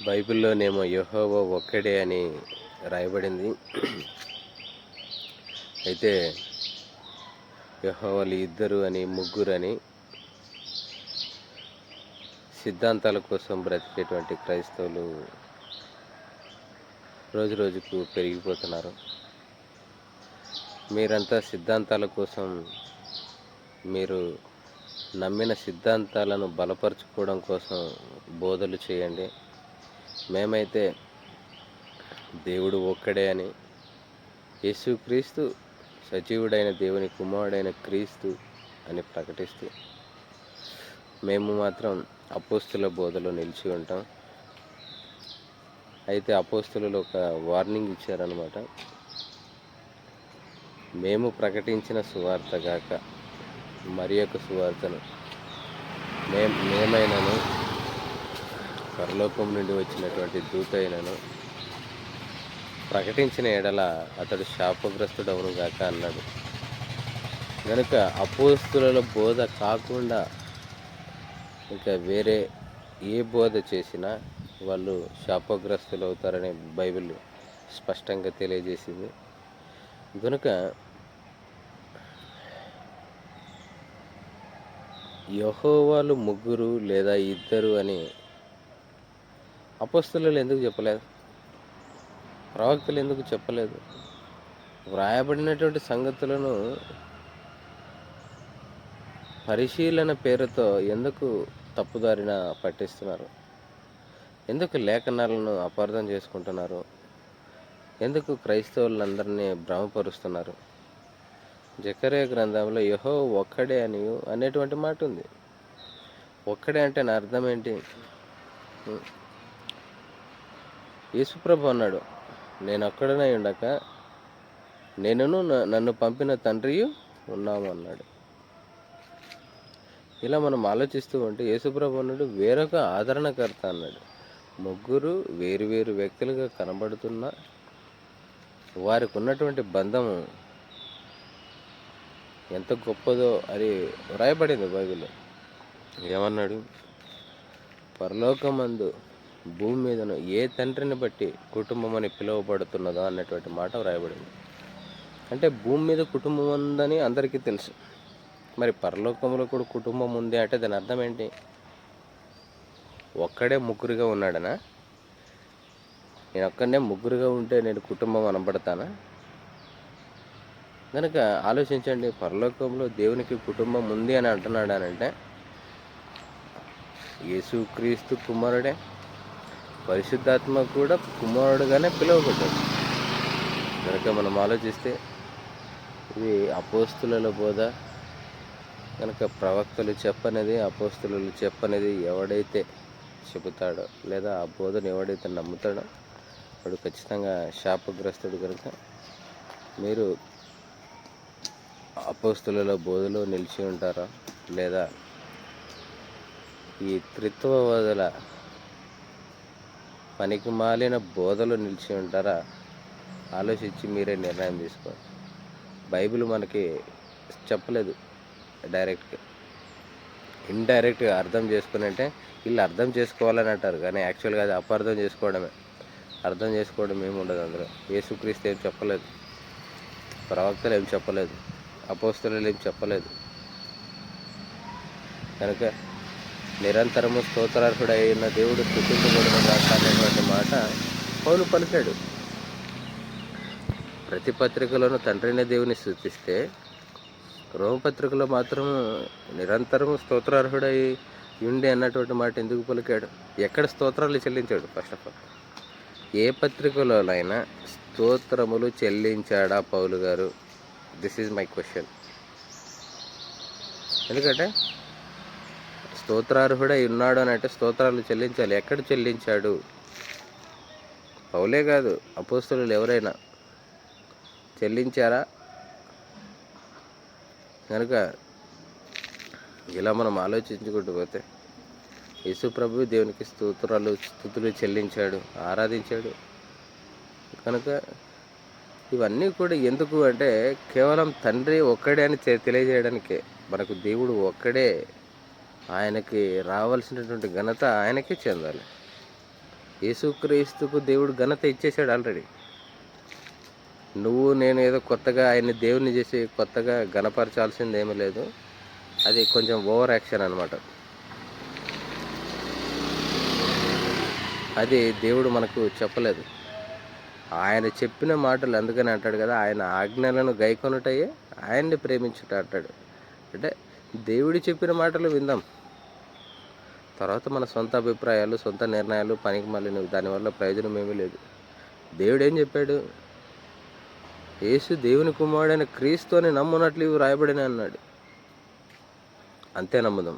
బైబిల్లోనేమో యెహోవా ఒక్కడే అని రాయబడింది. అయితే యెహోవాలు ఇద్దరు అని, ముగ్గురని సిద్ధాంతాల కోసం బ్రతికేటువంటి క్రైస్తవులు రోజురోజుకు పెరిగిపోతున్నారు. మీరంతా సిద్ధాంతాల కోసం, మీరు నమ్మిన సిద్ధాంతాలను బలపరుచుకోవడం కోసం బోధలు చేయండి. మేమైతే దేవుడు ఒక్కడే అని, యేసుక్రీస్తు సజీవుడైన దేవుని కుమారుడైన క్రీస్తు అని ప్రకటిస్తూ మేము మాత్రం అపోస్తుల బోధలో నిలిచి ఉంటాం. అయితే అపోస్తులు ఒక వార్నింగ్ ఇచ్చారనమాట. మేము ప్రకటించిన సువార్త గాక మరి యొక్క సువార్తను మేమైనను పరలోకం నుండి వచ్చినటువంటి దూత అయినను ప్రకటించిన ఎడల అతడు శాపగ్రస్తుడవును గాక అన్నాడు. కనుక అపోస్తుల బోధ కాకుండా ఇంకా వేరే ఏ బోధ చేసినా వాళ్ళు శాపగ్రస్తులు అవుతారని బైబిల్ స్పష్టంగా తెలియజేసింది. కనుక యెహోవాలు ముగ్గురు లేదా ఇద్దరు అని అపోస్తలులు ఎందుకు చెప్పలేదు? ప్రవక్తలు ఎందుకు చెప్పలేదు? వ్రాయబడినటువంటి సంగతులను పరిశీలన పేరుతో ఎందుకు తప్పుదారిన పట్టిస్తున్నారు? ఎందుకు లేఖనాలను అపార్థం చేసుకుంటున్నారు? ఎందుకు క్రైస్తవులందరినీ భ్రమపరుస్తున్నారు? జకర్యా గ్రంథంలో యెహోవా ఒక్కడే అని అనేటువంటి మాట ఉంది. ఒక్కడే అంటే నా అర్థం ఏంటి? యేసుప్రభు అన్నాడు, నేను ఒక్కడనై ఉండక నేనును నన్ను పంపిన తండ్రియు ఉన్నాము అన్నాడు. ఇలా మనం ఆలోచిస్తూ ఉంటే యేసుప్రభు అన్నాడు వేరొక ఆదరణకర్త అన్నాడు. ముగ్గురు వేరు వ్యక్తులుగా కనబడుతున్నా వారికి ఉన్నటువంటి బంధము ఎంత గొప్పదో అది వ్రాయబడింది బైబిల్లో. ఏమన్నాడు? పరలోకమందు భూమి మీదను ఏ తండ్రిని బట్టి కుటుంబం అని పిలువబడుతున్నదో అన్నటువంటి మాట వ్రాయబడింది. అంటే భూమి మీద కుటుంబం ఉందని అందరికీ తెలుసు. మరి పరలోకంలో కూడా కుటుంబం ఉంది అంటే దాని అర్థం ఏంటి? ఒక్కడే ముగ్గురుగా ఉన్నాడనా? నేను ఒక్కడనే ముగ్గురుగా ఉంటే నేను కుటుంబం అనబడతానా? కనుక ఆలోచించండి, పరలోకంలో దేవునికి కుటుంబం ఉంది అని అంటున్నాడనంటే యేసుక్రీస్తు కుమారుడే, పరిశుద్ధాత్మ కూడా కుమారుడుగానే పిలువబడ్డాడు. కనుక మనం ఆలోచిస్తే ఇది అపోస్తుల బోధ కనుక ప్రవక్తలు చెప్పనేది, అపోస్తులు చెప్పనేది ఎవడైతే చెబుతాడో లేదా ఆ బోధను ఎవడైతే నమ్ముతాడో వాడు ఖచ్చితంగా శాపగ్రస్తుడు. కనుక మీరు అపోస్తుల బోధలో నిలిచి ఉంటారా లేదా ఈ త్రిత్వవాదుల పనికి మాలిన బోధలో నిలిచి ఉంటారా? ఆలోచించి మీరే నిర్ణయం తీసుకోండి. బైబిల్ మనకి చెప్పలేదు డైరెక్ట్గా, ఇండైరెక్ట్గా అర్థం చేసుకుని అంటే వీళ్ళు అర్థం చేసుకోవాలని అంటారు, కానీ యాక్చువల్గా అది అపార్థం చేసుకోవడమే. అర్థం చేసుకోవడం ఏమి ఉండదు అందులో. యేసుక్రీస్తు ఏం చెప్పలేదు, ప్రవక్తలు ఏం చెప్పలేదు, అపోస్తలులు ఏం చెప్పలేదు. కనుక నిరంతరము స్తోత్రార్హుడైన దేవుడు స్తుతించబడును గాక అనేటువంటి మాట పౌలు పలికాడు. ప్రతి పత్రికలోనూ తండ్రిని దేవుని స్తుతిస్తే రోమపత్రికలో మాత్రం నిరంతరము స్తోత్రార్హుడై ఉండి అన్నటువంటి మాట ఎందుకు పలికాడు? ఎక్కడ స్తోత్రాలు చెల్లించాడు? ఫస్ట్ ఆఫ్ ఆల్ ఏ పత్రికలోనైనా స్తోత్రములు చెల్లించాడా పౌలు గారు? This is my question. ఎందుకంటే స్తోత్రార్హుడై ఉన్నాడు అని అంటే స్తోత్రాలు చెల్లించాలి. ఎక్కడ చెల్లించాడు? పౌలే కాదు, అపోస్తలులు ఎవరైనా చెల్లించారా? కనుక ఇలా మనం ఆలోచించుకుంటూ పోతే యేసుప్రభు దేవునికి స్తుతులు చెల్లించాడు, ఆరాధించాడు. కనుక ఇవన్నీ కూడా ఎందుకు అంటే కేవలం తండ్రి ఒక్కడే అని తెలియజేయడానికే. మనకు దేవుడు ఒక్కడే, ఆయనకి రావాల్సినటువంటి ఘనత ఆయనకే చెందాలి. యేసుక్రీస్తుకు దేవుడు ఘనత ఇచ్చేసాడు ఆల్రెడీ. నువ్వు నేను ఏదో కొత్తగా ఆయన్ని దేవుని చేసి కొత్తగా ఘనపరచాల్సింది ఏమీ లేదు. అది కొంచెం ఓవర్ యాక్షన్ అనమాట. అది దేవుడు మనకు చెప్పలేదు. ఆయన చెప్పిన మాటలు అందుకని అంటాడు కదా, ఆయన ఆజ్ఞలను గైకొనుటయే ఆయన్ని ప్రేమించుట అంటాడు. అంటే దేవుడు చెప్పిన మాటలు విందాం. తర్వాత మన సొంత అభిప్రాయాలు, సొంత నిర్ణయాలు పనికి మాలినవి, దానివల్ల ప్రయోజనం ఏమీ లేదు. దేవుడు ఏం చెప్పాడు? యేసు దేవుని కుమారుడైన క్రీస్తు అని నమ్మునట్లు ఇవి రాయబడిన అన్నాడు. అంతే నమ్ముదాం.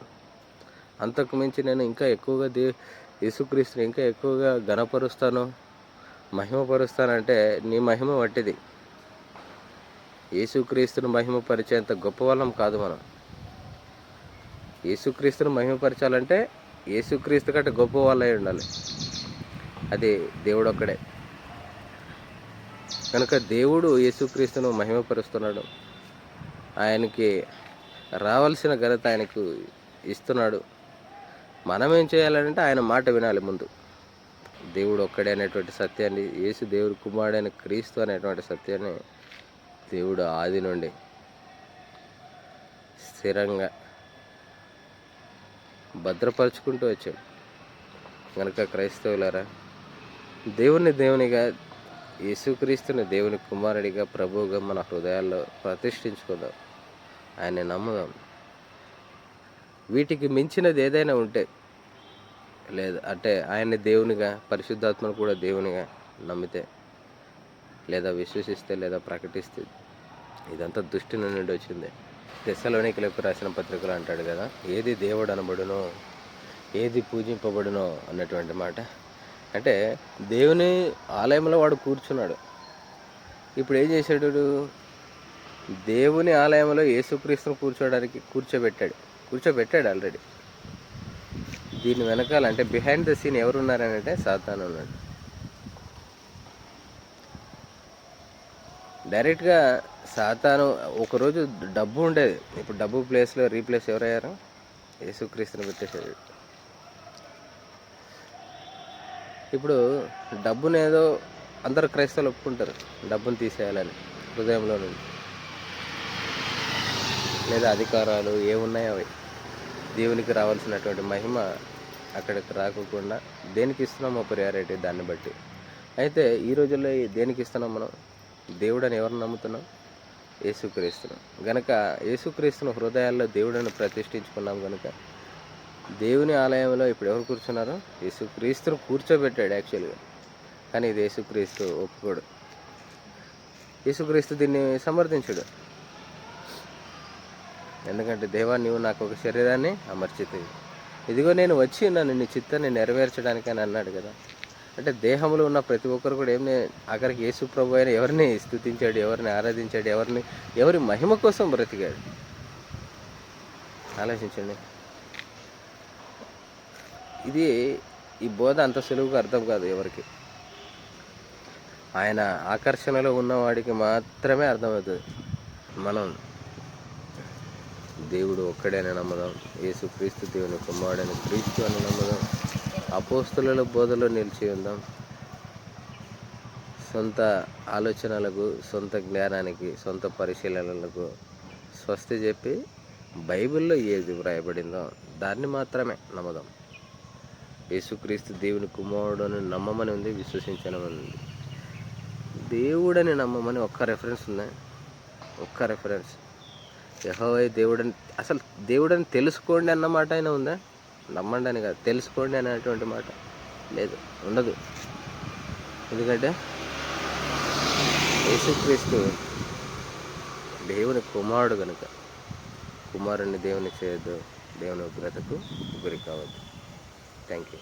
అంతకు మించి నేను ఇంకా ఎక్కువగా యేసుక్రీస్తుని ఇంకా ఎక్కువగా ఘనపరుస్తాను, మహిమపరుస్తానంటే నీ మహిమ వట్టిది. యేసుక్రీస్తుని మహిమపరిచేంత గొప్ప వాళ్ళం కాదు మనం. యేసుక్రీస్తుని మహిమపరచాలంటే యేసుక్రీస్తు కంటే గొప్ప వాళ్ళై ఉండాలి. అది దేవుడు ఒక్కడే. కనుక దేవుడు యేసుక్రీస్తును మహిమపరుస్తున్నాడు. ఆయనకి రావాల్సిన ఘనత ఆయనకు ఇస్తున్నాడు. మనం ఏం చేయాలంటే ఆయన మాట వినాలి ముందు. దేవుడు ఒక్కడే అనేటువంటి సత్యాన్ని, యేసు దేవుడు కుమారుడైన క్రీస్తు అనేటువంటి సత్యాన్ని దేవుడు ఆది నుండి స్థిరంగా భద్రపరుచుకుంటూ వచ్చాడు. కనుక క్రైస్తవులారా, దేవుని దేవునిగా, యేసుక్రీస్తుని దేవుని కుమారుడిగా, ప్రభువుగా మన హృదయాల్లో ప్రతిష్ఠించుకుందాం. ఆయన్ని నమ్ముదాం. వీటికి మించినది ఏదైనా ఉంటే లేదు అంటే ఆయన్ని దేవునిగా, పరిశుద్ధాత్మను కూడా దేవునిగా నమ్మితే, లేదా విశ్వసిస్తే, లేదా ప్రకటిస్తే, ఇదంతా దుష్టి నుండి వచ్చింది. తెస్సలోనికీయులకు రాసిన పత్రికలు అంటాడు కదా, ఏది దేవుడు అనబడునో, ఏది పూజింపబడునో అన్నటువంటి మాట. అంటే దేవుని ఆలయంలో వాడు కూర్చున్నాడు. ఇప్పుడు ఏం చేశాడు? దేవుని ఆలయంలో యేసుక్రీస్తును కూర్చోబెట్టాడు ఆల్రెడీ. దీని వెనకాల అంటే బిహైండ్ ద సీన్ ఎవరున్నారని అంటే సాతాను ఉన్నాడు. డైరెక్ట్గా సాతాను ఒకరోజు డబ్బు ఉండేది, ఇప్పుడు డబ్బు ప్లేస్లో రీప్లేస్ ఎవరయ్యారు? యేసుక్రీస్తుని పెట్టేశాడు. ఇప్పుడు డబ్బును ఏదో అందరు క్రైస్తవులు ఒప్పుకుంటారు, డబ్బును తీసేయాలని హృదయంలో నుండి, లేదా అధికారాలు ఏమున్నాయో అవి. దేవునికి రావాల్సినటువంటి మహిమ అక్కడికి రాకుండా దేనికి ఇస్తున్నామో ప్రియారిటీ దాన్ని బట్టి. అయితే ఈ రోజుల్లో దేనికి ఇస్తున్నాం మనం? దేవుడని ఎవరిని నమ్ముతున్నాం? యేసుక్రీస్తును. గనక యేసుక్రీస్తును హృదయాల్లో దేవుడిని ప్రతిష్ఠించుకున్నాం కనుక దేవుని ఆలయంలో ఇప్పుడు ఎవరు కూర్చున్నారు? యేసుక్రీస్తును కూర్చోబెట్టాడు యాక్చువల్గా. కానీ ఇది యేసుక్రీస్తు ఒప్పుకోడు. యేసుక్రీస్తు దీన్ని సమర్థించడు. ఎందుకంటే దేవా, నీవు నాకు ఒక శరీరాన్ని అమర్చితివి, ఇదిగో నేను వచ్చి ఉన్నాను నీ చిత్తాన్ని నెరవేర్చడానికి అని అన్నాడు కదా. అంటే దేహంలో ఉన్న ప్రతి ఒక్కరు కూడా ఆఖరికి యేసు ప్రభు అయిన ఎవరిని స్తుతించాడు, ఎవరిని ఆరాధించాడు, ఎవరి మహిమ కోసం బ్రతికాడు. ఆలోచించండి. ఈ బోధ అంత సులువుగా అర్థం కాదు ఎవరికి. ఆయన ఆకర్షణలో ఉన్నవాడికి మాత్రమే అర్థమవుతుంది. మనం దేవుడు ఒక్కడేని నమ్ముదాం, యేసుక్రీస్తు దేవుని కుమారుడైన క్రీస్తు అని నమ్ముదాం, అపోస్తుల బోధలో నిలిచి ఉందాం. సొంత ఆలోచనలకు, సొంత జ్ఞానానికి, సొంత పరిశీలనలకు స్వస్తి చెప్పి బైబిల్లో ఏది వ్రాయబడిందో దాన్ని మాత్రమే నమ్ముదాం. యేసుక్రీస్తు దేవుని కుమారుడని నమ్మమని ఉంది, విశ్వసించనమని ఉంది. దేవుడని నమ్మమని ఒక్క రెఫరెన్స్ ఉందా? ఒక్క రెఫరెన్స్. యెహోవా దేవుడని, అసలు దేవుడని తెలుసుకోండి అన్న మాట అయినా ఉందా? నమ్మండి అని కాదు, తెలుసుకోండి అనేటువంటి మాట లేదు, ఉండదు. ఎందుకంటే యేసుక్రీస్తు దేవుని కుమారుడు కనుక. కుమారుణ్ణి దేవుని చేయొద్దు, దేవుని ఉగ్రతకు గురి కావద్దు. Thank you.